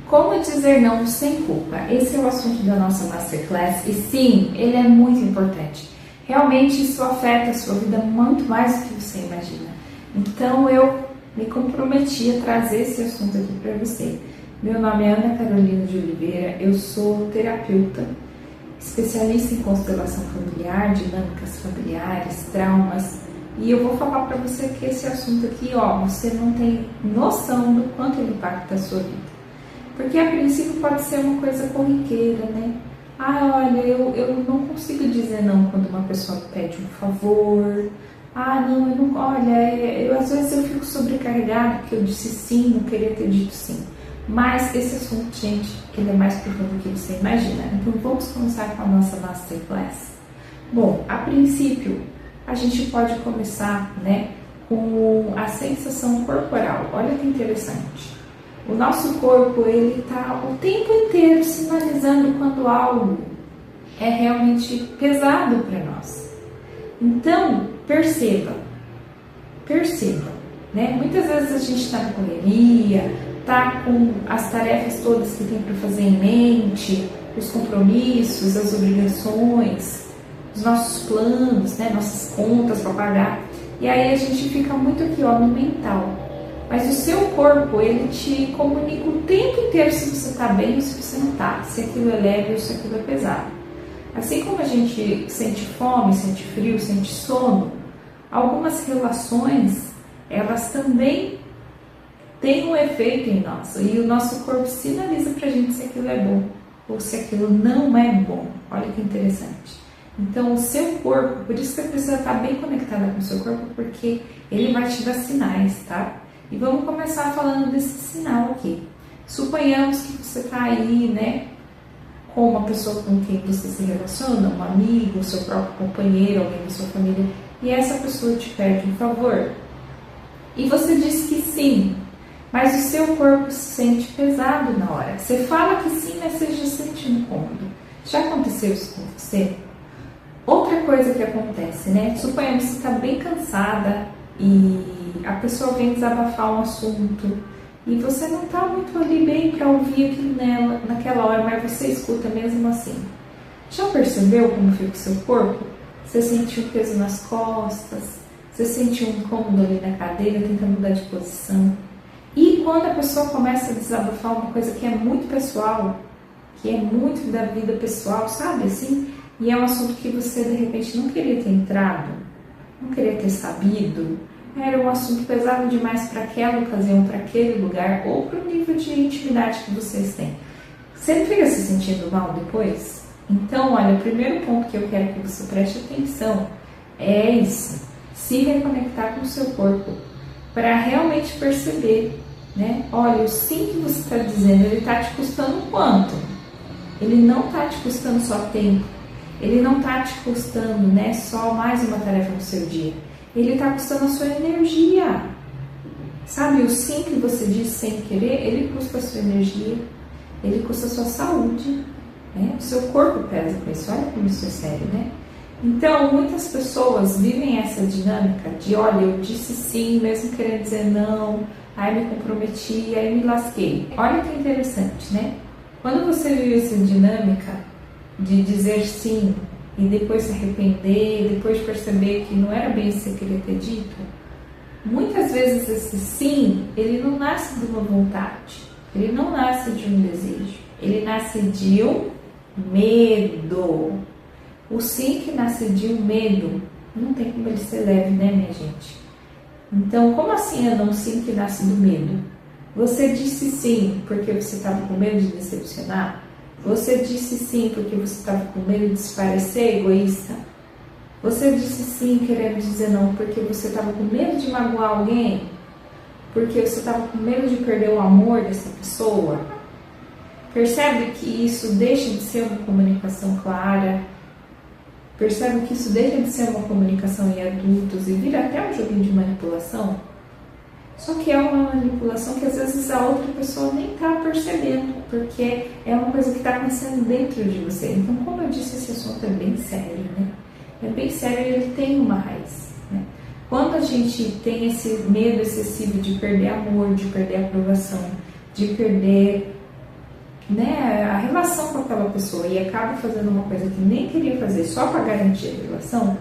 Como dizer não sem culpa? Esse é o assunto da nossa Masterclass e sim, ele é muito importante. Realmente isso afeta a sua vida muito mais do que você imagina. Então eu me comprometi a trazer esse assunto aqui para você. Meu nome é Ana Carolina de Oliveira, eu sou terapeuta, especialista em constelação familiar, dinâmicas familiares, traumas. E eu vou falar para você que esse assunto aqui, você não tem noção do quanto ele impacta a sua vida. Porque a princípio pode ser uma coisa corriqueira, né? Olha, eu não consigo dizer não quando uma pessoa pede um favor. Não, eu não. Olha, às vezes eu fico sobrecarregada porque eu disse sim, não queria ter dito sim. Mas esse assunto, gente, ele é mais profundo do que você imagina. Então vamos começar com a nossa Masterclass. Bom, a princípio, a gente pode começar, né, com a sensação corporal. Olha que interessante. O nosso corpo, ele está o tempo inteiro sinalizando quando algo é realmente pesado para nós. Então, perceba, né? Muitas vezes a gente está na correria, está com as tarefas todas que tem para fazer em mente, os compromissos, as obrigações, os nossos planos, né? Nossas contas para pagar. E aí a gente fica muito aqui, no mental. Mas o seu corpo, ele te comunica o tempo inteiro se você está bem ou se você não está, se aquilo é leve ou se aquilo é pesado. Assim como a gente sente fome, sente frio, sente sono, algumas relações, elas também têm um efeito em nós. E o nosso corpo sinaliza para a gente se aquilo é bom ou se aquilo não é bom. Olha que interessante. Então, o seu corpo, por isso que você precisa estar bem conectada com o seu corpo, porque ele vai te dar sinais, tá? E vamos começar falando desse sinal aqui. Suponhamos que você está aí, né, com uma pessoa com quem você se relaciona, um amigo, seu próprio companheiro, alguém da sua família, e essa pessoa te pede um favor. E você diz que sim, mas o seu corpo se sente pesado na hora. Você fala que sim, mas você já sente um incômodo. Já aconteceu isso com você? Outra coisa que acontece, né? Suponhamos que você está bem cansada e a pessoa vem desabafar um assunto e você não está muito ali bem para ouvir aquilo nela naquela hora, mas você escuta mesmo assim. Já percebeu como fica o seu corpo? Você sentiu um peso nas costas, você sentiu um incômodo ali na cadeira, tenta mudar de posição. E quando a pessoa começa a desabafar uma coisa que é muito pessoal, que é muito da vida pessoal, sabe assim? E é um assunto que você de repente não queria ter entrado, não queria ter sabido, era um assunto pesado demais para aquela ocasião, para aquele lugar, ou para o nível de intimidade que vocês têm. Você não fica se sentindo mal depois? Então, olha, o primeiro ponto que eu quero que você preste atenção é isso, se reconectar com o seu corpo, para realmente perceber, né? Olha, o sim que você está dizendo, ele está te custando quanto? Ele não está te custando só tempo, ele não está te custando, né, só mais uma tarefa no seu dia. Ele está custando a sua energia. Sabe, o sim que você diz sem querer, ele custa a sua energia, ele custa a sua saúde, né? O seu corpo pesa com isso, olha como isso é sério, né? Então, muitas pessoas vivem essa dinâmica de, olha, eu disse sim, mesmo querendo dizer não, aí me comprometi, aí me lasquei. Olha que interessante, né? Quando você vive essa dinâmica de dizer sim, e depois se arrepender, depois perceber que não era bem isso que você queria ter dito, muitas vezes esse sim, ele não nasce de uma vontade, ele não nasce de um desejo, ele nasce de um medo. O sim que nasce de um medo, não tem como ele ser leve, né, minha gente? Então, como assim é um sim que nasce do medo? Você disse sim porque você estava com medo de decepcionar? Você disse sim porque você estava com medo de se parecer egoísta? Você disse sim querendo dizer não porque você estava com medo de magoar alguém? Porque você estava com medo de perder o amor dessa pessoa? Percebe que isso deixa de ser uma comunicação clara? Percebe que isso deixa de ser uma comunicação em adultos e vira até um joguinho de manipulação? Só que é uma manipulação que às vezes a outra pessoa nem está percebendo, porque é uma coisa que está acontecendo dentro de você. Então, como eu disse, esse assunto é bem sério, né? É bem sério e ele tem uma raiz, né? Quando a gente tem esse medo excessivo de perder amor, de perder aprovação, de perder, né, a relação com aquela pessoa e acaba fazendo uma coisa que nem queria fazer só para garantir a relação,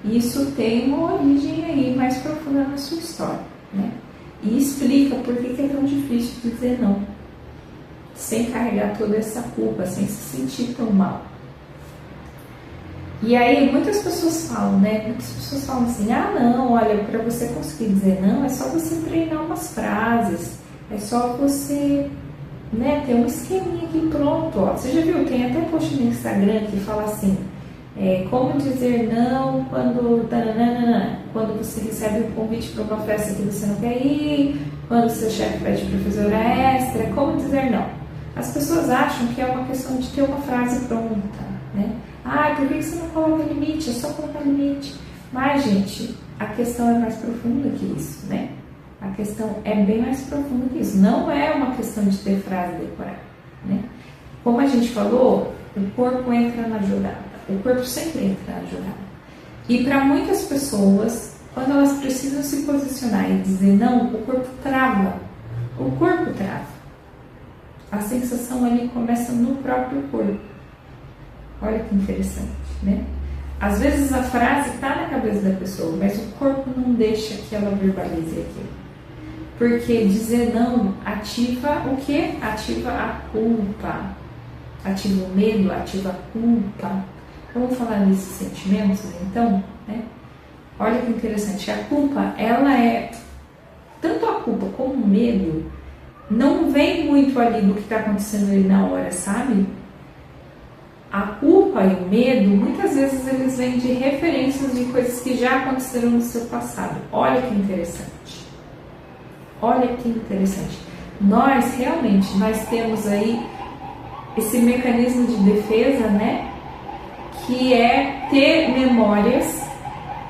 isso tem uma origem aí mais profunda na sua história, né? E explica por que é tão difícil dizer não, sem carregar toda essa culpa, sem se sentir tão mal. E aí muitas pessoas falam, né? Muitas pessoas falam assim, ah não, olha, para você conseguir dizer não, é só você treinar umas frases, é só você, né, ter um esqueminha aqui pronto, ó. Você já viu, tem até post no Instagram que fala assim, como dizer não quando você recebe um convite para uma festa que você não quer ir, quando seu chefe pede para fazer hora extra, como dizer não. As pessoas acham que é uma questão de ter uma frase pronta, né? Ah, por que você não coloca limite? É só colocar limite. Mas, gente, a questão é mais profunda que isso, né? A questão é bem mais profunda que isso. Não é uma questão de ter frase decorada, né? Como a gente falou, o corpo entra na jogada. O corpo sempre entra na jogada. E para muitas pessoas, quando elas precisam se posicionar e dizer não, o corpo trava. O corpo trava. A sensação ali começa no próprio corpo. Olha que interessante, né? Às vezes a frase está na cabeça da pessoa, mas o corpo não deixa que ela verbalize aquilo. Porque dizer não ativa o quê? Ativa a culpa. Ativa o medo, ativa a culpa. Vamos falar nesses sentimentos, então, né? Olha que interessante. A culpa, ela é... Tanto a culpa como o medo não vem muito ali do que está acontecendo ali na hora, sabe? A culpa e o medo, muitas vezes eles vêm de referências de coisas que já aconteceram no seu passado. Olha que interessante. Olha que interessante. Nós temos aí esse mecanismo de defesa, né? Que é ter memórias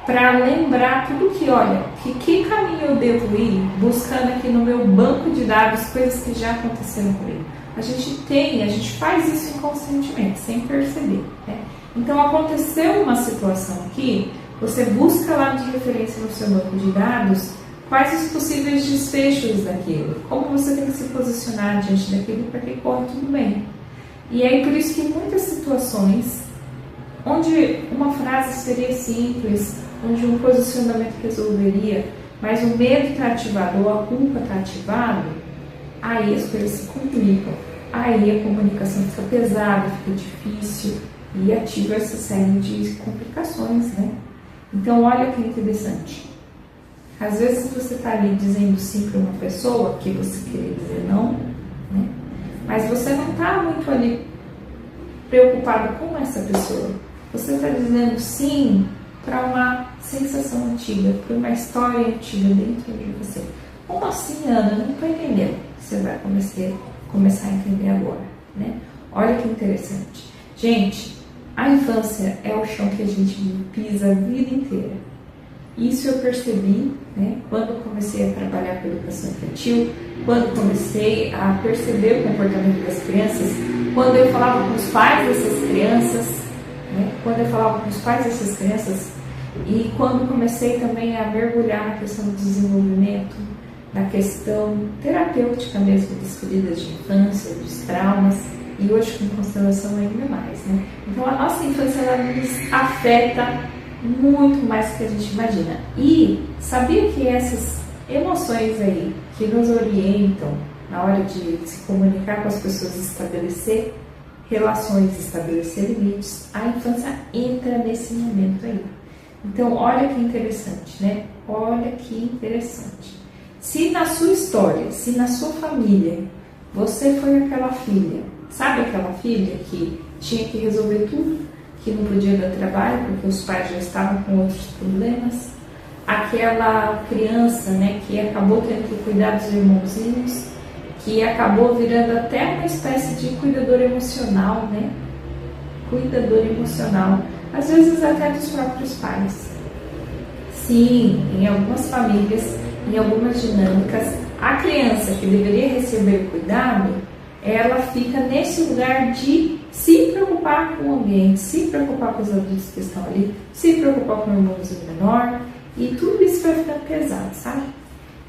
para lembrar tudo que, olha, que caminho eu devo ir buscando aqui no meu banco de dados coisas que já aconteceram comigo. A gente faz isso inconscientemente, sem perceber, né? Então, aconteceu uma situação aqui, você busca lá de referência no seu banco de dados quais os possíveis desfechos daquilo, como você tem que se posicionar diante daquilo para que corra tudo bem. E aí, por isso que em muitas situações, onde uma frase seria simples, onde um posicionamento resolveria, mas o medo está ativado ou a culpa está ativado, aí as coisas se complicam, aí a comunicação fica pesada, fica difícil e ativa essa série de complicações, né? Então, olha que interessante. Às vezes você está ali dizendo sim para uma pessoa que você queria dizer não, né? Mas você não está muito ali preocupado com essa pessoa. Você está dizendo sim para uma sensação antiga, para uma história antiga dentro de você. Como assim, Ana? Eu não estou entendendo. Você vai começar a entender agora, né? Olha que interessante. Gente, a infância é o chão que a gente pisa a vida inteira. Isso eu percebi, né, quando comecei a trabalhar com educação infantil, quando comecei a perceber o comportamento das crianças, quando eu falava com os pais dessas crianças, né, e quando comecei também a mergulhar na questão do desenvolvimento, na questão terapêutica mesmo das feridas de infância, dos traumas, e hoje com constelação ainda mais, né? Então a nossa infância, ela nos afeta muito mais do que a gente imagina. E sabia que essas emoções aí que nos orientam na hora de se comunicar com as pessoas, estabelecer relações, estabelecer limites, a infância entra nesse momento aí. Então, olha que interessante, né? Olha que interessante. Se na sua história, se na sua família, você foi aquela filha, sabe aquela filha que tinha que resolver tudo, que não podia dar trabalho porque os pais já estavam com outros problemas, aquela criança, né, que acabou tendo que cuidar dos irmãozinhos, que acabou virando até uma espécie de cuidador emocional, né? Cuidador emocional, às vezes até dos próprios pais. Sim, em algumas famílias, em algumas dinâmicas, a criança que deveria receber cuidado, ela fica nesse lugar de se preocupar com o ambiente, se preocupar com os adultos que estão ali, se preocupar com o irmãozinho menor, E tudo isso vai ficar pesado, sabe?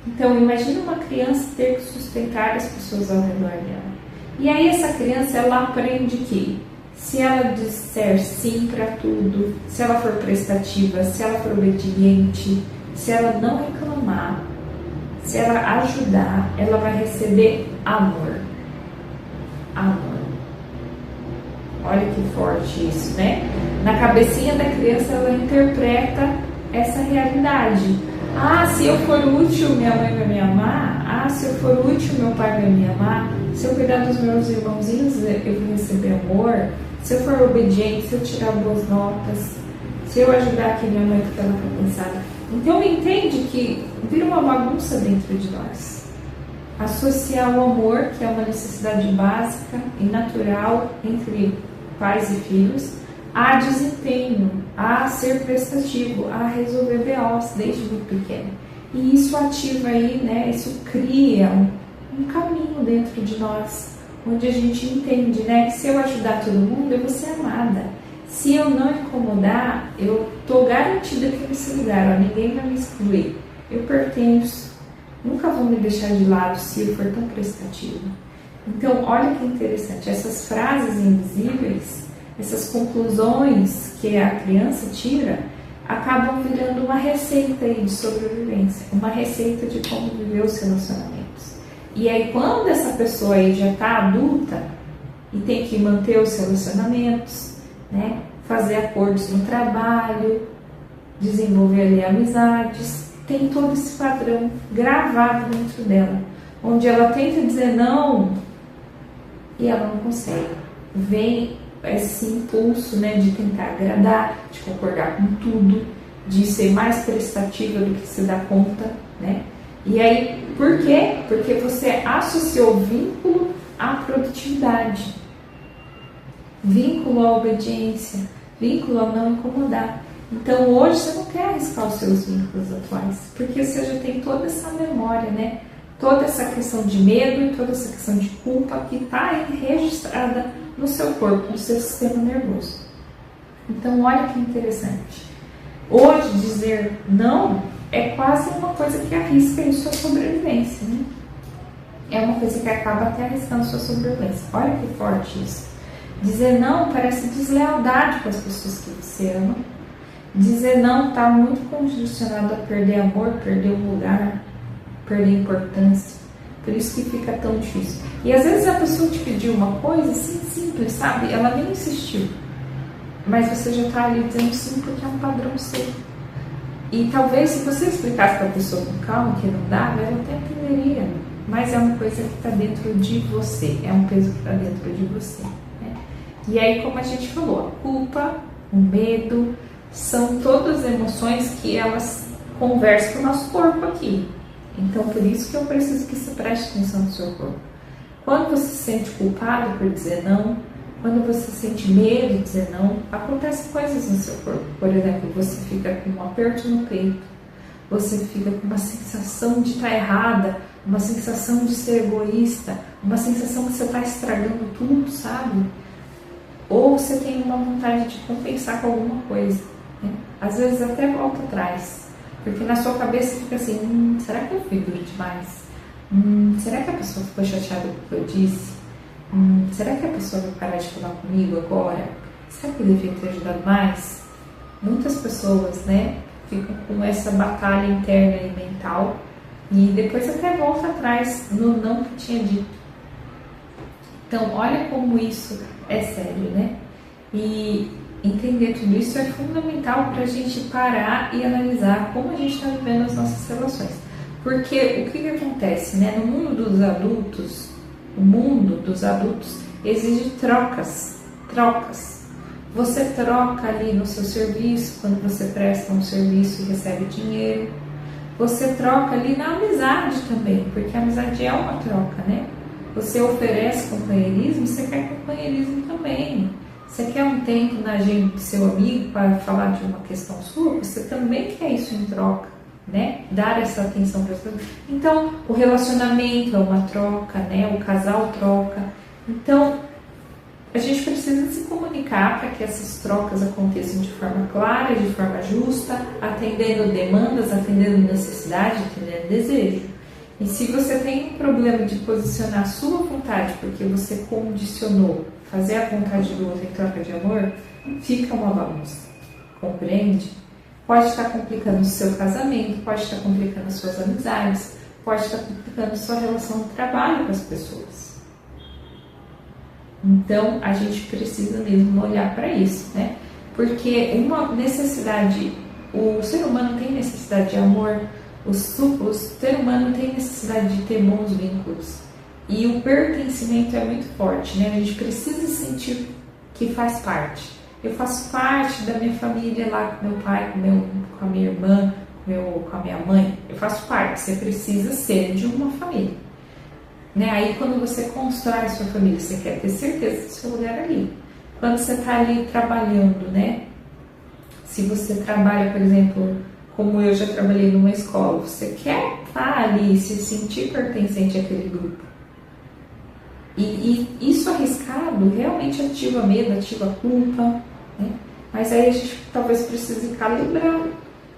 Então, imagina uma criança ter que sustentar as pessoas ao redor dela. E aí essa criança, ela aprende que se ela disser sim para tudo, se ela for prestativa, se ela for obediente, se ela não reclamar, se ela ajudar, ela vai receber amor. Amor. Olha que forte isso, né? Na cabecinha da criança, ela interpreta essa realidade. Ah, se eu for útil, minha mãe vai me amar. Ah, se eu for útil, meu pai vai me amar. Se eu cuidar dos meus irmãozinhos, eu vou receber amor. Se eu for obediente, se eu tirar boas notas, se eu ajudar aqui minha mãe que estava cansada. Então, entende que vira uma bagunça dentro de nós. Associar o amor, que é uma necessidade básica e natural entre pais e filhos, a desempenho, a ser prestativo, a resolver BOs desde muito pequeno. E isso ativa aí, né? Isso cria um caminho dentro de nós, onde a gente entende, né? Que se eu ajudar todo mundo, eu vou ser amada. Se eu não incomodar, eu estou garantida aqui nesse lugar, ó, ninguém vai me excluir. Eu pertenço, nunca vão me deixar de lado se eu for tão prestativa. Então, olha que interessante, essas frases invisíveis, essas conclusões que a criança tira, acabam virando uma receita aí de sobrevivência, uma receita de como viver os relacionamentos. E aí, quando essa pessoa aí já está adulta e tem que manter os relacionamentos, né, fazer acordos no trabalho, desenvolver ali amizades, tem todo esse padrão gravado dentro dela, onde ela tenta dizer não e ela não consegue. Vem esse impulso, né, de tentar agradar, de concordar com tudo, de ser mais prestativa do que se dá conta, né? E aí, por quê? Porque você associou vínculo à produtividade, vínculo à obediência, vínculo a não incomodar. Então, hoje você não quer arriscar os seus vínculos atuais, porque você já tem toda essa memória, né? Toda essa questão de medo e toda essa questão de culpa que está aí registrada no seu corpo, no seu sistema nervoso. Então, olha que interessante. Hoje, dizer não é quase uma coisa que arrisca a sua sobrevivência, né? É uma coisa que acaba até arriscando sua sobrevivência. Olha que forte isso. Dizer não parece deslealdade com as pessoas que você ama. Dizer não está muito condicionado a perder amor, perder um lugar, perder importância. Por isso que fica tão difícil. E às vezes a pessoa te pediu uma coisa assim, simples, sabe? Ela nem insistiu. Mas você já está ali dizendo sim porque é um padrão seu. E talvez se você explicasse para a pessoa com calma que não dava, ela até entenderia. Mas é uma coisa que está dentro de você. É um peso que está dentro de você. Né? E aí, como a gente falou, a culpa, o medo, são todas emoções que elas conversam com o nosso corpo aqui. Então, por isso que eu preciso que você preste atenção no seu corpo. Quando você se sente culpado por dizer não, quando você sente medo de dizer não, acontecem coisas no seu corpo. Por exemplo, você fica com um aperto no peito, você fica com uma sensação de estar errada, uma sensação de ser egoísta, uma sensação que você está estragando tudo, sabe? Ou você tem uma vontade de compensar com alguma coisa. Né? Às vezes até volta atrás. Porque na sua cabeça fica assim, será que eu fui duro demais? Será que a pessoa ficou chateada com o que eu disse? Será que a pessoa vai parar de falar comigo agora? Será que eu devia ter ajudado mais? Muitas pessoas, né, ficam com essa batalha interna e mental e depois até volta atrás no não que tinha dito. Então, olha como isso é sério, né? E entender tudo isso é fundamental para a gente parar e analisar como a gente está vivendo as nossas relações. Porque o que acontece, né? No mundo dos adultos, o mundo dos adultos exige trocas. Você troca ali no seu serviço, quando você presta um serviço e recebe dinheiro. Você troca ali na amizade também, porque a amizade é uma troca, né? Você oferece companheirismo, você quer companheirismo também. Você quer um tempo na agenda do seu amigo para falar de uma questão sua, você também quer isso em troca, né? Dar essa atenção para as pessoas. Então, o relacionamento é uma troca, né? O casal troca. Então, a gente precisa se comunicar para que essas trocas aconteçam de forma clara, de forma justa, atendendo demandas, atendendo necessidade, atendendo desejo. E se você tem um problema de posicionar a sua vontade porque você condicionou fazer a vontade do outro em troca de amor, fica uma bagunça. Compreende? Pode estar complicando o seu casamento, pode estar complicando as suas amizades, pode estar complicando a sua relação de trabalho com as pessoas. Então, a gente precisa mesmo olhar para isso, né? Porque uma necessidade, o ser humano tem necessidade de amor, o ser humano tem necessidade de ter bons vínculos. E o pertencimento é muito forte, né? A gente precisa sentir que faz parte. Eu faço parte da minha família lá com meu pai, com a minha irmã, com a minha mãe. Eu faço parte. Você precisa ser de uma família. Né? Aí quando você constrói a sua família, você quer ter certeza do seu lugar ali. Quando você está ali trabalhando, né? Se você trabalha, por exemplo, como eu já trabalhei numa escola, você quer estar ali, se sentir pertencente àquele grupo. E isso arriscado realmente ativa medo, ativa culpa, né? Mas aí a gente talvez precise calibrar.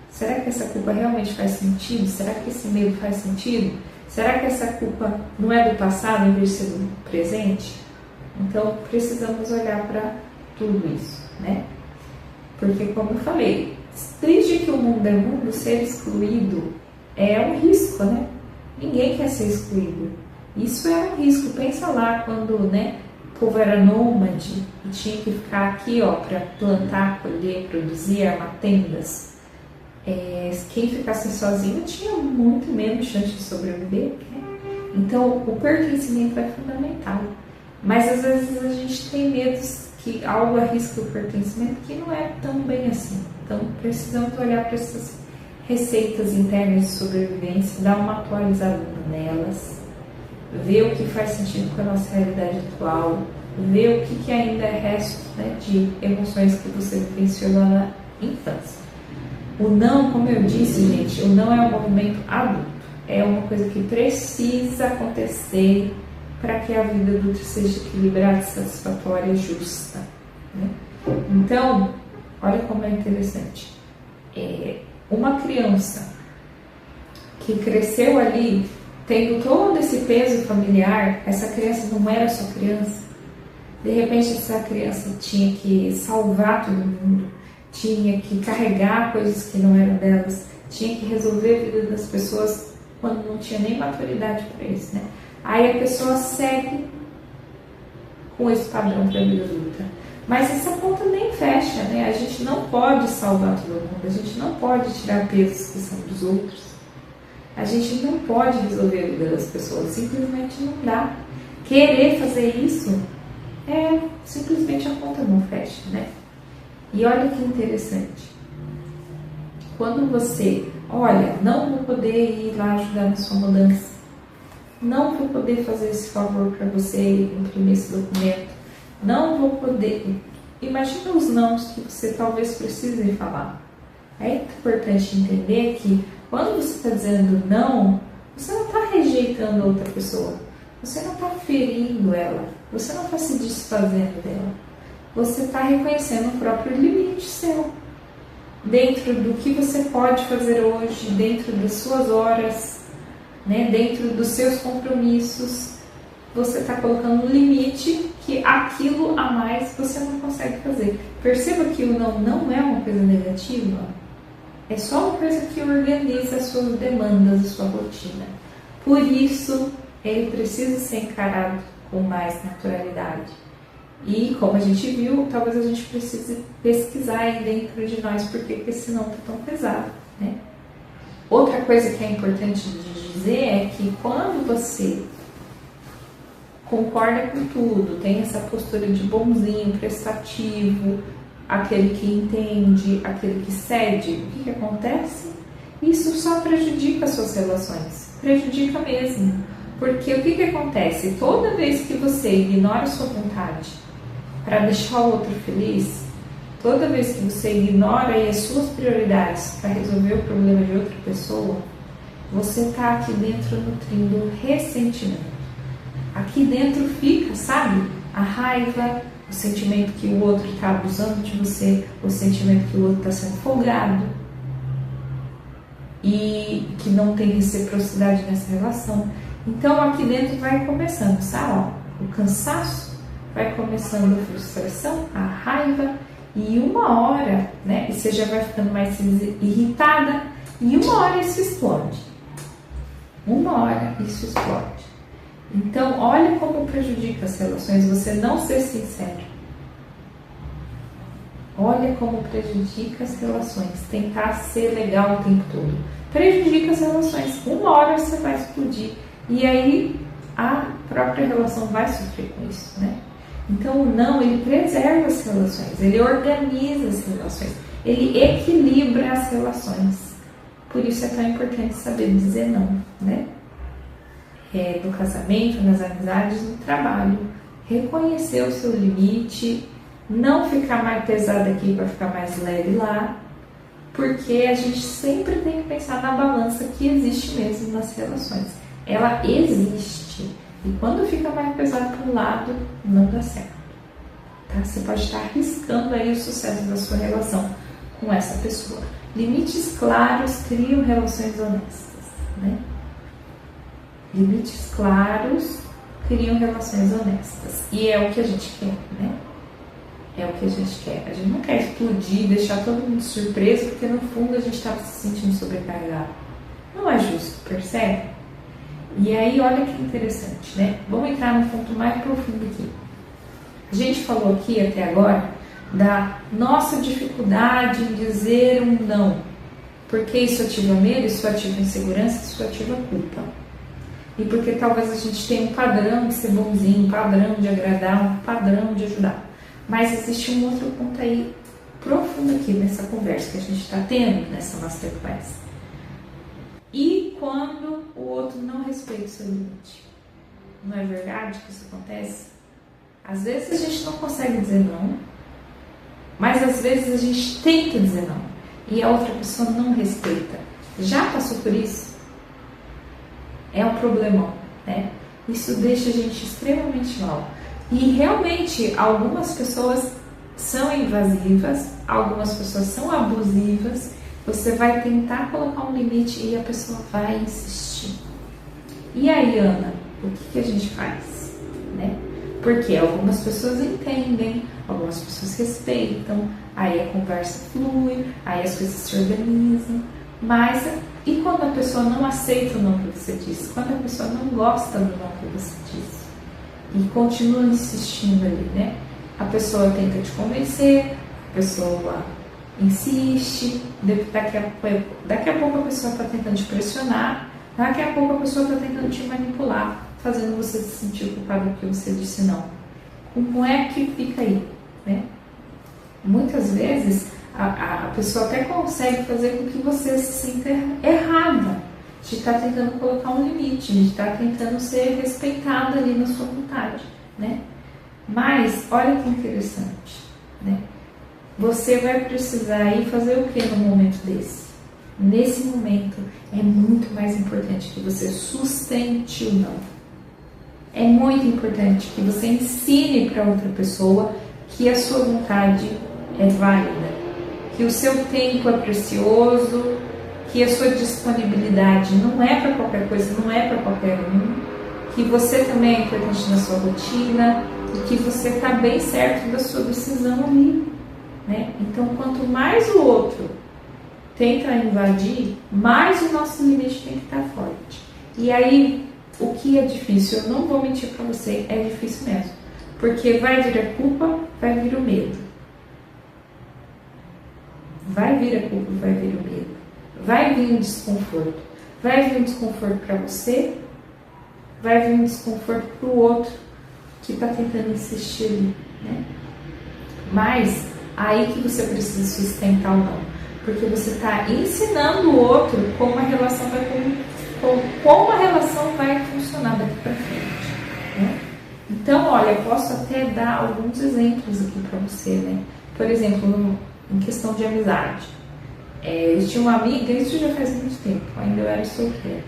Será que essa culpa realmente faz sentido? Será que esse medo faz sentido? Será que essa culpa não é do passado em vez de ser do presente? Então, precisamos olhar para tudo isso, né? Porque, como eu falei, desde que o mundo é mundo, ser excluído é um risco, né? Ninguém quer ser excluído. Isso é um risco. Pensa lá quando, né, o povo era nômade e tinha que ficar aqui, ó, para plantar, colher, produzir, armar tendas. Quem ficasse sozinho tinha muito menos chance de sobreviver, né? Então o pertencimento é fundamental, mas às vezes a gente tem medos que algo arrisca o pertencimento que não é tão bem assim. Então precisamos olhar para essas receitas internas de sobrevivência, dar uma atualizada nelas, ver o que faz sentido com a nossa realidade atual, ver o que ainda é resto, né, de emoções que você vivenciou lá na infância. O não, como eu disse, gente, o não é um movimento adulto. É uma coisa que precisa acontecer para que a vida adulta seja equilibrada, satisfatória e justa, né? Então, olha como é interessante. Uma criança que cresceu ali, tendo todo esse peso familiar, essa criança não era só criança. De repente, essa criança tinha que salvar todo mundo, tinha que carregar coisas que não eram delas, tinha que resolver a vida das pessoas quando não tinha nem maturidade para isso, né? Aí a pessoa segue com esse padrão para a vida adulta. Mas essa conta nem fecha, né? A gente não pode salvar todo mundo, a gente não pode tirar pesos que são dos outros, a gente não pode resolver a vida das pessoas, simplesmente não dá. Querer fazer isso, simplesmente a conta não fecha, né? E olha que interessante, quando você, olha, não vou poder ir lá ajudar na sua mudança, não vou poder fazer esse favor para você, imprimir esse documento, não vou poder, imagina os nãos que você talvez precise falar. É importante entender que quando você está dizendo não, você não está rejeitando a outra pessoa, você não está ferindo ela, você não está se desfazendo dela. Você está reconhecendo o próprio limite seu, dentro do que você pode fazer hoje, dentro das suas horas, né, dentro dos seus compromissos. Você está colocando um limite que aquilo a mais você não consegue fazer. Perceba que o não é uma coisa negativa, é só uma coisa que organiza as suas demandas, a sua rotina. Por isso, ele precisa ser encarado com mais naturalidade. E como a gente viu, talvez a gente precise pesquisar aí dentro de nós porque esse não está tão pesado, né? Outra coisa que é importante de dizer é que quando você concorda com tudo, tem essa postura de bonzinho, prestativo, aquele que entende, aquele que cede, o que acontece? Isso só prejudica as suas relações, prejudica mesmo. Porque o que acontece? Toda vez que você ignora a sua vontade para deixar o outro feliz, toda vez que você ignora aí as suas prioridades para resolver o problema de outra pessoa, você está aqui dentro nutrindo ressentimento. Aqui dentro fica, sabe, a raiva, o sentimento que o outro está abusando de você, o sentimento que o outro está sendo folgado e que não tem reciprocidade nessa relação. Então aqui dentro vai começando, sabe? O cansaço, vai começando a frustração, a raiva, e uma hora, né? E você já vai ficando mais irritada, e uma hora isso explode. Uma hora isso explode. Então, olha como prejudica as relações você não ser sincero. Olha como prejudica as relações, tentar ser legal o tempo todo. Prejudica as relações. Uma hora você vai explodir. E aí a própria relação vai sofrer com isso, né? Então o não, ele preserva as relações, ele organiza as relações, ele equilibra as relações. Por isso é tão importante saber dizer não, né? No casamento, nas amizades, no trabalho. Reconhecer o seu limite, não ficar mais pesado aqui para ficar mais leve lá, porque a gente sempre tem que pensar na balança que existe mesmo nas relações. Ela existe. E quando fica mais pesado para um lado, não dá certo. Tá? Você pode estar arriscando aí o sucesso da sua relação com essa pessoa. Limites claros criam relações honestas, né? Limites claros criam relações honestas. E é o que a gente quer, né? É o que a gente quer. A gente não quer explodir, deixar todo mundo surpreso, porque no fundo a gente está se sentindo sobrecarregado. Não é justo, percebe? E aí, olha que interessante, né? Vamos entrar num ponto mais profundo aqui. A gente falou aqui até agora da nossa dificuldade em dizer um não. Porque isso ativa medo, isso ativa insegurança, isso ativa culpa. E porque talvez a gente tenha um padrão de ser bonzinho, um padrão de agradar, um padrão de ajudar. Mas existe um outro ponto aí profundo aqui nessa conversa que a gente está tendo nessa Masterclass. E quando o outro não respeita o seu limite? Não é verdade que isso acontece? Às vezes a gente não consegue dizer não, mas às vezes a gente tenta dizer não e a outra pessoa não respeita. Já passou por isso? É um problemão, né? Isso deixa a gente extremamente mal. E realmente algumas pessoas são invasivas, algumas pessoas são abusivas. Você vai tentar colocar um limite e a pessoa vai insistir. E aí, Ana, o que a gente faz? Né? Porque algumas pessoas entendem, algumas pessoas respeitam, aí a conversa flui, aí as coisas se organizam. Mas, e quando a pessoa não aceita o não que você disse? Quando a pessoa não gosta do não que você disse? E continua insistindo ali, né? A pessoa tenta te convencer, a pessoa insiste, daqui a pouco a pessoa está tentando te pressionar, daqui a pouco a pessoa está tentando te manipular, fazendo você se sentir culpado porque você disse não. Como é que fica aí? Né? Muitas vezes a pessoa até consegue fazer com que você se sinta errada, de estar tentando colocar um limite, de estar tentando ser respeitada ali na sua vontade, né? Mas olha que interessante, né? Você vai precisar ir fazer o que no momento desse? Nesse momento é muito mais importante que você sustente o não. É muito importante que você ensine para outra pessoa que a sua vontade é válida, que o seu tempo é precioso, que a sua disponibilidade não é para qualquer coisa, não é para qualquer um, que você também é importante na sua rotina e que você está bem certo da sua decisão ali. Né? Então, quanto mais o outro tenta invadir, mais o nosso limite tem que estar forte. E aí, o que é difícil? Eu não vou mentir para você, é difícil mesmo. Porque vai vir a culpa, vai vir o medo. Vai vir a culpa, vai vir o medo. Vai vir um desconforto. Vai vir um desconforto para você, vai vir um desconforto para o outro que está tentando insistir ali. Né? Mas aí que você precisa sustentar ou não, porque você está ensinando o outro como a relação vai funcionar daqui para frente, né? Então, olha, eu posso até dar alguns exemplos aqui para você, né? Por exemplo, em questão de amizade, eu tinha uma amiga, isso já faz muito tempo, ainda eu era solteira.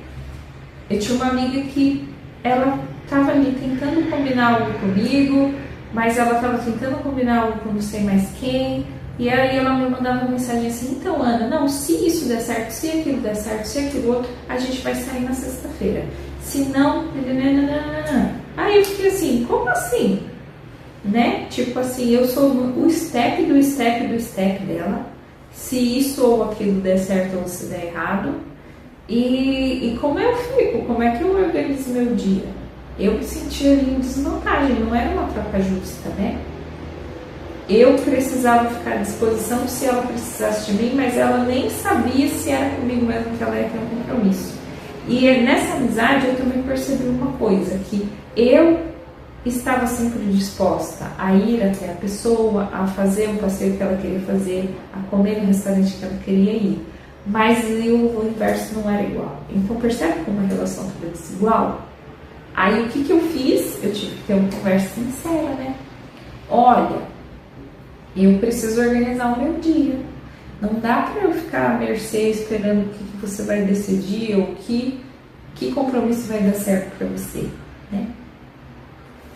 Eu tinha uma amiga que ela estava ali tentando combinar algo comigo, mas ela estava tentando combinar algo com não sei mais quem, e aí ela me mandava uma mensagem assim, então Ana, não, se isso der certo, se aquilo der certo, se aquilo outro, a gente vai sair na sexta-feira. Se não, aí eu fiquei assim, como assim? Né? Tipo assim, eu sou o step do step do step dela, se isso ou aquilo der certo ou se der errado, e como eu fico, como é que eu organizo meu dia? Eu me sentia ali em desvantagem, não era uma troca justa, né? Eu precisava ficar à disposição se ela precisasse de mim, mas ela nem sabia se era comigo mesmo que ela ia ter um compromisso. E nessa amizade eu também percebi uma coisa, que eu estava sempre disposta a ir até a pessoa, a fazer o passeio que ela queria fazer, a comer no restaurante que ela queria ir. Mas o inverso não era igual. Então percebe como a relação estava desigual? Aí o que eu fiz? Eu tive que ter uma conversa sincera, né? Olha, eu preciso organizar o meu dia. Não dá para eu ficar à mercê esperando o que você vai decidir ou que compromisso vai dar certo para você, né?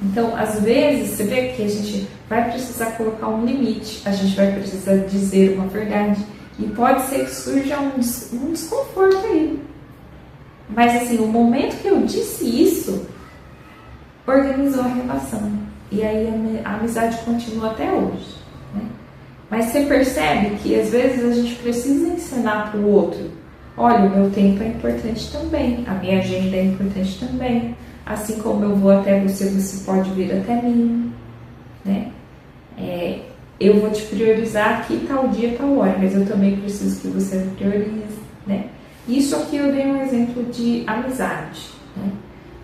Então, às vezes, você vê que a gente vai precisar colocar um limite, a gente vai precisar dizer uma verdade e pode ser que surja um desconforto aí. Mas, assim, o momento que eu disse isso, organizou a relação. E aí a amizade continua até hoje, né? Mas você percebe que, às vezes, a gente precisa ensinar para o outro. Olha, o meu tempo é importante também, a minha agenda é importante também. Assim como eu vou até você, você pode vir até mim, né? Eu vou te priorizar aqui tal dia, tal hora, mas eu também preciso que você me priorize, né? Isso aqui eu dei um exemplo de amizade, né?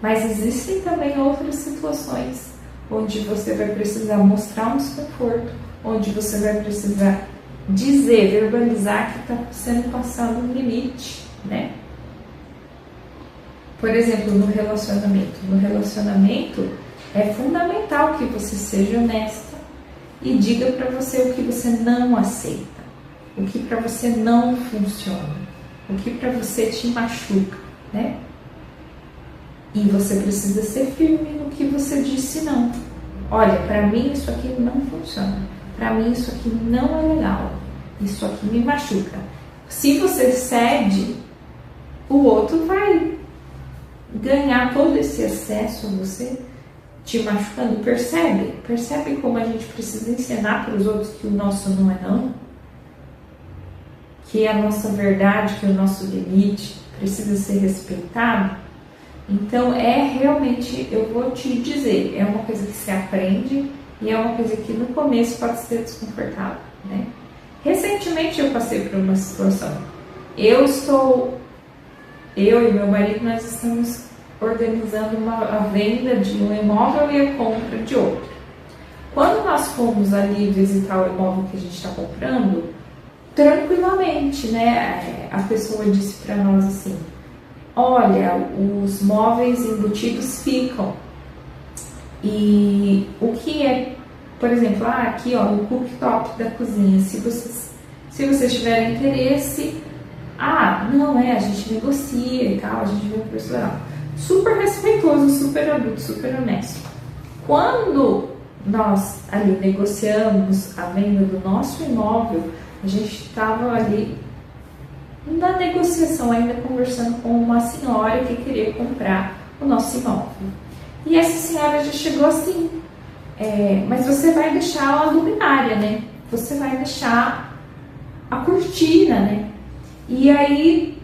Mas existem também outras situações onde você vai precisar mostrar um desconforto, onde você vai precisar dizer, verbalizar que está sendo passado um limite, né? Por exemplo, no relacionamento. No relacionamento é fundamental que você seja honesta e diga para você o que você não aceita, o que para você não funciona, o que para você te machuca, né? E você precisa ser firme no que você disse não. Olha, para mim isso aqui não funciona, para mim isso aqui não é legal, isso aqui me machuca. Se você cede, o outro vai ganhar todo esse acesso a você, te machucando. Percebe como a gente precisa ensinar para os outros que o nosso não é não, que a nossa verdade, que o nosso limite precisa ser respeitado. Então realmente, eu vou te dizer, é uma coisa que se aprende e é uma coisa que no começo pode ser desconfortável, né? Recentemente eu passei por uma situação, eu e meu marido, nós estamos organizando a venda de um imóvel e a compra de outro. Quando nós fomos ali visitar o imóvel que a gente está comprando, tranquilamente, né? A pessoa disse para nós assim, olha, os móveis embutidos ficam. E o que é, por exemplo, aqui ó, o cooktop da cozinha, se vocês tiverem interesse, não a gente negocia e tal, a gente vê o preço legal. Super respeitoso, super adulto, super honesto. Quando nós ali negociamos a venda do nosso imóvel, a gente estava ali na negociação ainda conversando com uma senhora que queria comprar o nosso imóvel. E essa senhora já chegou assim, mas você vai deixar a luminária, né? Você vai deixar a cortina, né? E aí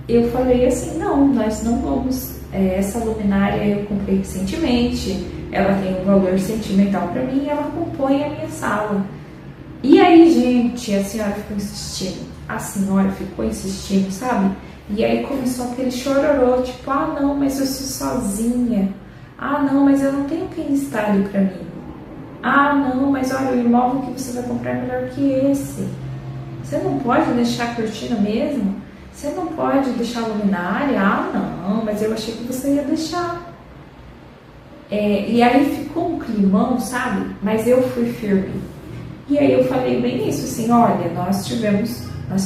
eu falei assim, não, nós não vamos, essa luminária eu comprei recentemente, ela tem um valor sentimental para mim e ela compõe a minha sala. E aí, gente, a senhora ficou insistindo, sabe? E aí começou aquele chororô, tipo, não, mas eu sou sozinha, não, mas eu não tenho quem instale para mim, não, mas olha, o imóvel que você vai comprar é melhor que esse. Você não pode deixar a cortina mesmo? Você não pode deixar a luminária? Não, mas eu achei que você ia deixar. E aí ficou um climão, sabe? Mas eu fui firme. E aí eu falei bem isso, assim, olha, nós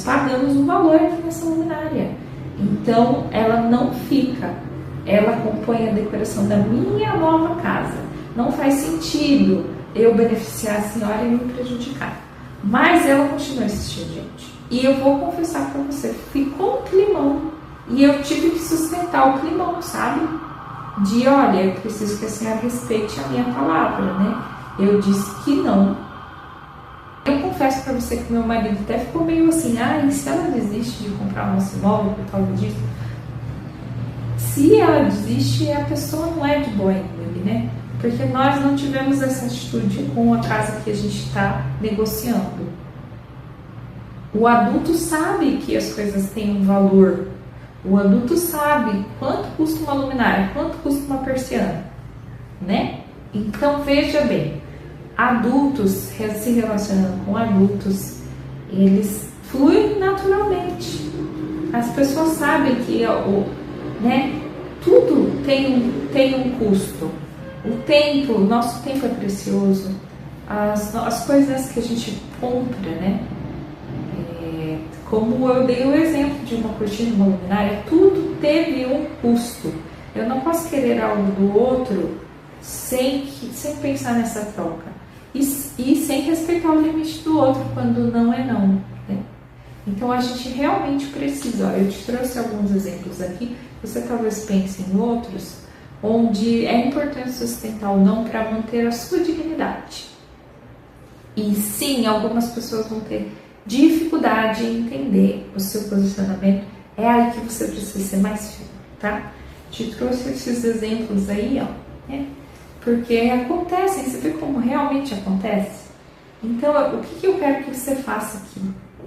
pagamos um valor aqui nessa luminária. Então, ela não fica. Ela compõe a decoração da minha nova casa. Não faz sentido eu beneficiar a senhora e me prejudicar. Mas ela continua assistindo, gente. E eu vou confessar pra você, ficou um climão. E eu tive que sustentar o climão, sabe? De, olha, eu preciso que a senhora respeite a minha palavra, né? Eu disse que não. Eu confesso pra você que meu marido até ficou meio assim, e se ela desiste de comprar o nosso imóvel por causa disso? Se ela desiste, a pessoa não é de boa índole, né? Porque nós não tivemos essa atitude com a casa que a gente está negociando. O adulto sabe que as coisas têm um valor. O adulto sabe quanto custa uma luminária, quanto custa uma persiana, né? Então veja bem, adultos se relacionando com adultos, eles fluem naturalmente. As pessoas sabem que tudo tem um custo. O nosso tempo é precioso. As coisas que a gente compra, né? Como eu dei o exemplo de uma cortina, uma luminária, tudo teve um custo. Eu não posso querer algo do outro sem pensar nessa troca. E sem respeitar o limite do outro quando não é não. Né? Então a gente realmente precisa. Eu te trouxe alguns exemplos aqui. Você talvez pense em outros, onde é importante sustentar o não para manter a sua dignidade. E sim, algumas pessoas vão ter dificuldade em entender o seu posicionamento. É aí que você precisa ser mais firme, tá? Te trouxe esses exemplos aí, né? Porque acontecem, você vê como realmente acontece? Então, o que eu quero que você faça aqui?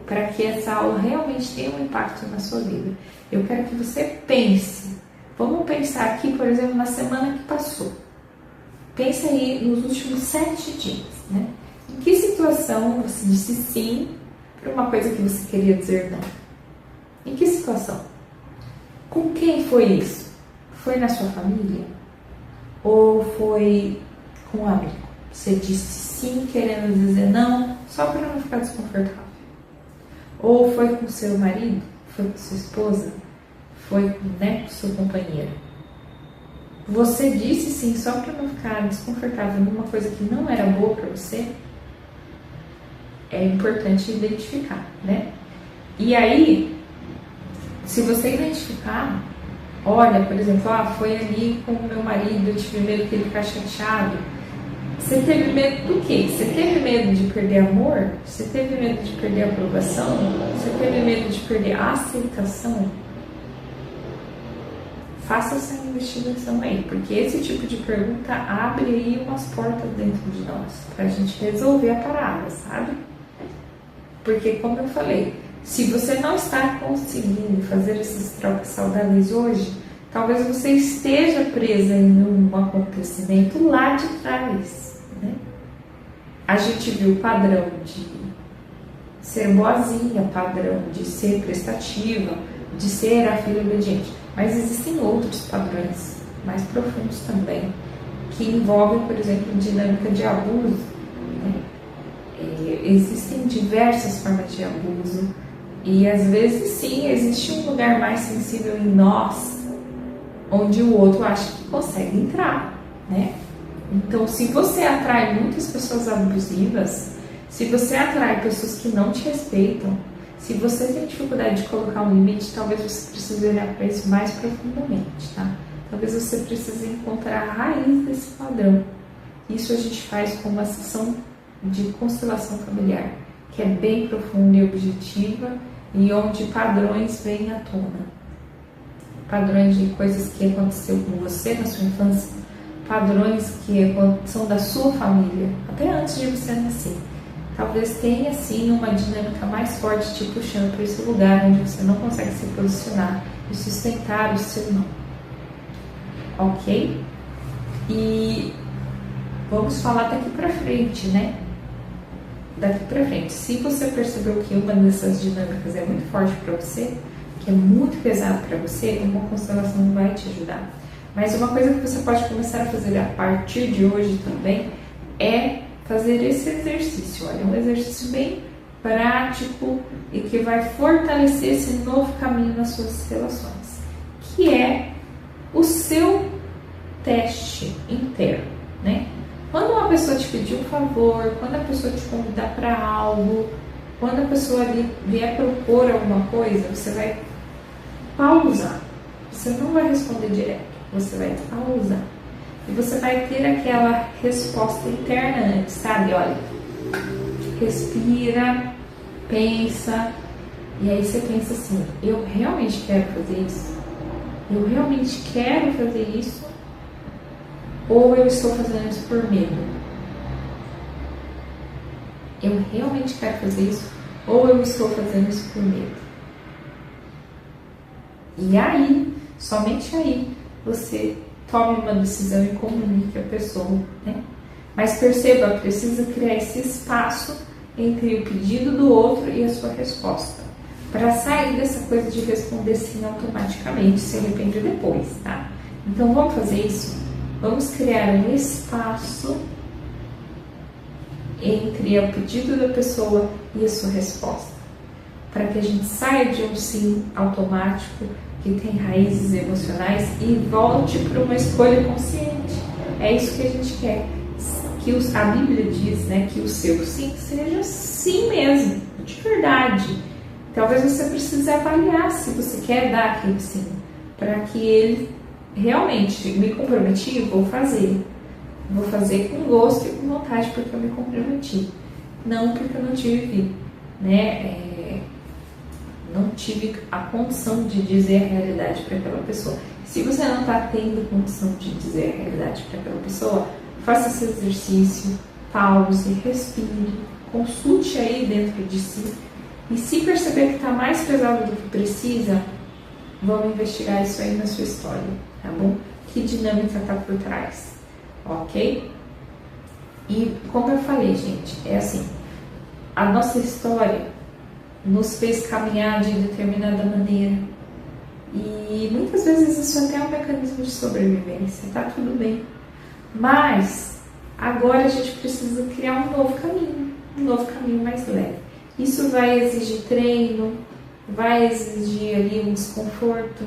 Para que essa aula realmente tenha um impacto na sua vida. Eu quero que você pense. Vamos pensar aqui, por exemplo, na semana que passou. Pensa aí nos últimos 7 dias, né? Em que situação você disse sim para uma coisa que você queria dizer não? Em que situação? Com quem foi isso? Foi na sua família? Ou foi com um amigo? Você disse sim querendo dizer não só para não ficar desconfortável? Ou foi com seu marido? Foi com sua esposa? Foi com seu companheiro? Você disse sim só para não ficar desconfortável numa coisa que não era boa para você? É importante identificar, né? E aí, se você identificar, olha, por exemplo, foi ali com o meu marido, eu tive medo que ele ficar chateado. Você teve medo do quê? Você teve medo de perder amor? Você teve medo de perder aprovação? Você teve medo de perder aceitação? Faça essa investigação aí, porque esse tipo de pergunta abre aí umas portas dentro de nós, pra gente resolver a parada, sabe? Porque, como eu falei, se você não está conseguindo fazer essas trocas saudáveis hoje, talvez você esteja presa em um acontecimento lá de trás, né? A gente viu o padrão de ser boazinha, padrão de ser prestativa, de ser a filha obediente. Mas existem outros padrões mais profundos também, que envolvem, por exemplo, dinâmica de abuso, né? Existem diversas formas de abuso e às vezes sim, existe um lugar mais sensível em nós onde o outro acha que consegue entrar, né? Então, se você atrai muitas pessoas abusivas, se você atrai pessoas que não te respeitam, se você tem dificuldade de colocar um limite, talvez você precise olhar para isso mais profundamente, tá? Talvez você precise encontrar a raiz desse padrão. Isso a gente faz com uma sessão de constelação familiar, que é bem profunda e objetiva e onde padrões vêm à tona. Padrões de coisas que aconteceu com você na sua infância, padrões que são da sua família, até antes de você nascer. Talvez tenha sim uma dinâmica mais forte te puxando para esse lugar onde você não consegue se posicionar e sustentar o seu não. Ok? E vamos falar daqui para frente, né? Daqui para frente, se você percebeu que uma dessas dinâmicas é muito forte para você, que é muito pesado para você, uma constelação vai te ajudar. Mas uma coisa que você pode começar a fazer a partir de hoje também é fazer esse exercício. Olha, um exercício bem prático e que vai fortalecer esse novo caminho nas suas relações, que é o seu teste interno, né? Quando uma pessoa te pedir um favor, quando a pessoa te convidar para algo, quando a pessoa vier propor alguma coisa, você vai pausar. Você não vai responder direto, você vai pausar. E você vai ter aquela resposta interna antes, sabe? Olha, respira, pensa, e aí você pensa assim, eu realmente quero fazer isso? Eu realmente quero fazer isso? Ou eu estou fazendo isso por medo? Eu realmente quero fazer isso? Ou eu estou fazendo isso por medo? E aí, somente aí, você tome uma decisão e comunique a pessoa, né? Mas perceba, precisa criar esse espaço entre o pedido do outro e a sua resposta, para sair dessa coisa de responder sim automaticamente, se arrepende depois, tá? Então vamos fazer isso? Vamos criar um espaço entre o pedido da pessoa e a sua resposta, para que a gente saia de um sim automático que tem raízes emocionais e volte para uma escolha consciente. É isso que a gente quer. Que a Bíblia diz, né, que o seu sim seja sim mesmo, de verdade. Talvez você precise avaliar se você quer dar aquele sim, para que ele realmente me comprometi, vou fazer. Vou fazer com gosto e com vontade porque eu me comprometi. Não porque eu não tive, né, não tive a condição de dizer a realidade para aquela pessoa. Se você não está tendo condição de dizer a realidade para aquela pessoa, faça esse exercício, pause, respire, consulte aí dentro de si. E se perceber que está mais pesado do que precisa, vamos investigar isso aí na sua história, tá bom? Que dinâmica está por trás, ok? E como eu falei, gente, é assim, a nossa história nos fez caminhar de determinada maneira. E muitas vezes isso até é um mecanismo de sobrevivência, tá tudo bem. Mas agora a gente precisa criar um novo caminho mais leve. Isso vai exigir treino, vai exigir ali um desconforto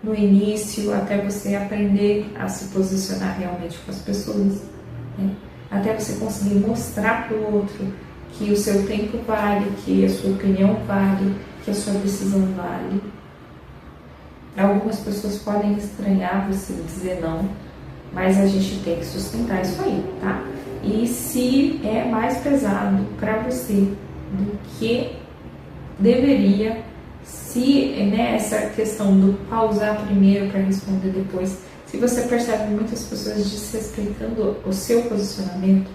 no início, até você aprender a se posicionar realmente com as pessoas, né? Até você conseguir mostrar para o outro que o seu tempo vale, que a sua opinião vale, que a sua decisão vale. Algumas pessoas podem estranhar você dizer não, mas a gente tem que sustentar isso aí, tá? E se é mais pesado para você do que deveria, se, né, essa questão do pausar primeiro para responder depois, se você percebe muitas pessoas desrespeitando o seu posicionamento,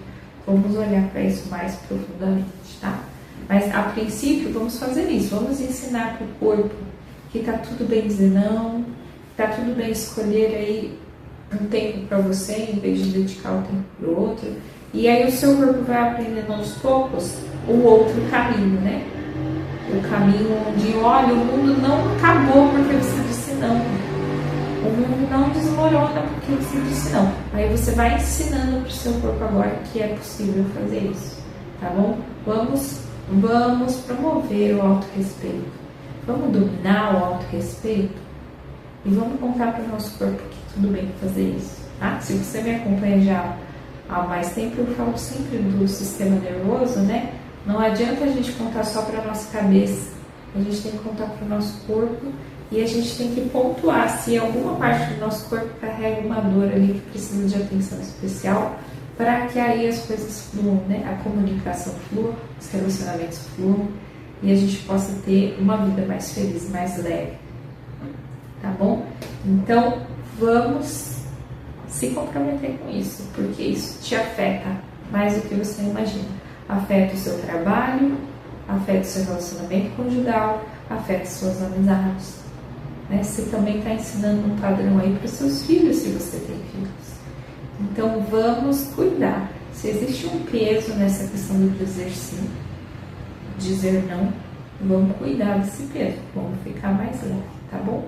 vamos olhar para isso mais profundamente, tá? Mas a princípio vamos fazer isso, vamos ensinar para o corpo que tá tudo bem dizer não, tá tudo bem escolher aí um tempo para você em vez de dedicar o tempo para o outro. E aí o seu corpo vai aprendendo aos poucos o outro caminho, né? O caminho onde, olha, o mundo não acabou porque você disse não. O mundo não desmorona porque você disse não. Aí você vai ensinando para o seu corpo agora que é possível fazer isso, tá bom? Vamos promover o autorrespeito. Vamos dominar o autorrespeito e vamos contar para o nosso corpo que tudo bem fazer isso, tá? Se você me acompanha já há mais tempo, eu falo sempre do sistema nervoso, né? Não adianta a gente contar só para a nossa cabeça, a gente tem que contar para o nosso corpo e a gente tem que pontuar se alguma parte do nosso corpo carrega uma dor ali que precisa de atenção especial, para que aí as coisas fluam, né? A comunicação flua, os relacionamentos fluam e a gente possa ter uma vida mais feliz, mais leve, tá bom? Então, vamos se comprometer com isso, porque isso te afeta mais do que você imagina. Afeta o seu trabalho, afeta o seu relacionamento conjugal, afeta suas amizades, né? Você também está ensinando um padrão aí para os seus filhos, se você tem filhos. Então, vamos cuidar. Se existe um peso nessa questão do dizer sim, dizer não, vamos cuidar desse peso, vamos ficar mais leve, tá bom?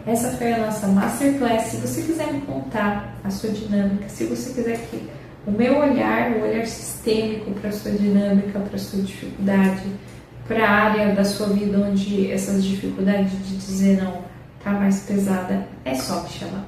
Essa foi a nossa Masterclass. Se você quiser me contar a sua dinâmica, se você quiser que o meu olhar, o olhar sistêmico para a sua dinâmica, para a sua dificuldade, para a área da sua vida onde essas dificuldades de dizer não está mais pesada, é só me chamar.